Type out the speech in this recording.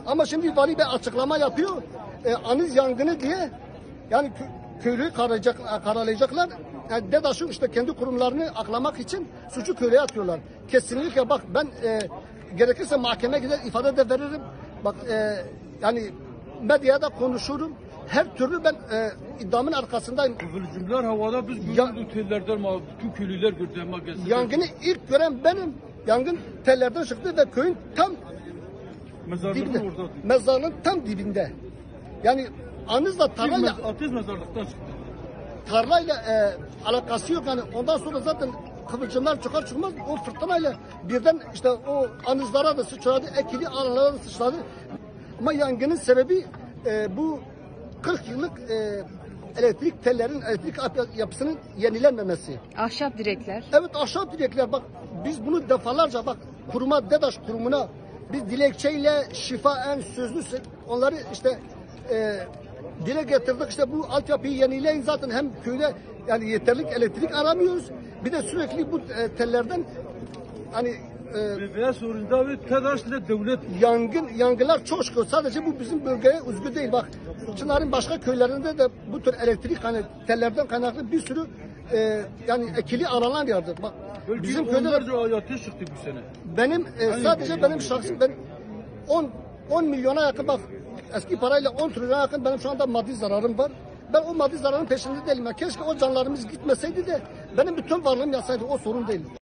Ama şimdi vali bir açıklama yapıyor. Anız yangını diye yani köylüyü karalayacaklar. Yani DEDAŞ'ın işte kendi kurumlarını aklamak için suçu köylüye atıyorlar. Kesinlikle bak ben gerekirse mahkemeye gider ifade de veririm. Bak yani medyada konuşurum. Her türlü ben iddiamın arkasındayım. Kıvılcımlar havada biz gördük otellerden bütün köylüler gördü. Yangını ilk gören benim. Yangın tellerden çıktı ve köyün tam dibinde. Mezarlığın tam dibinde. Yani anızla tarlayla ateş mezarlıktan çıktı. Tarlayla alakası yok yani ondan sonra zaten kıvılcımlar çıkar çıkmaz o fırtınayla birden işte o anızlara da sıçradı, ekili aralara da sıçradı. Ama yangının sebebi bu 40 yıllık elektrik tellerin, elektrik yapısının yenilenmemesi. Ahşap direkler. Evet, ahşap direkler. Bak biz bunu defalarca bak kuruma, DEDAŞ kurumuna biz dilekçeyle şifaen sözlü onları işte dile getirdik. İşte bu altyapıyı yenileyin, zaten hem köyde yani yeterli elektrik aramıyoruz. Bir de sürekli bu tellerden hani veya sorunda ve TEDAŞ'la devlet yangınlar çok çıkıyor. Sadece bu bizim bölgeye özgü değil. Bak Çınar'ın başka köylerinde de bu tür elektrik hani tellerden kaynaklı bir sürü yani ekili alanlar yardı. Bak bizim köyde ateş çıktı bu sene. Benim sadece benim şahsım ben 10 milyona yakın bak eski parayla 10 trilyona yakın benim şu anda maddi zararım var. Ben o maddi zararın peşinde değilim. Keşke o canlarımız gitmeseydi de benim bütün varlığım yatsaydı, o sorun değil.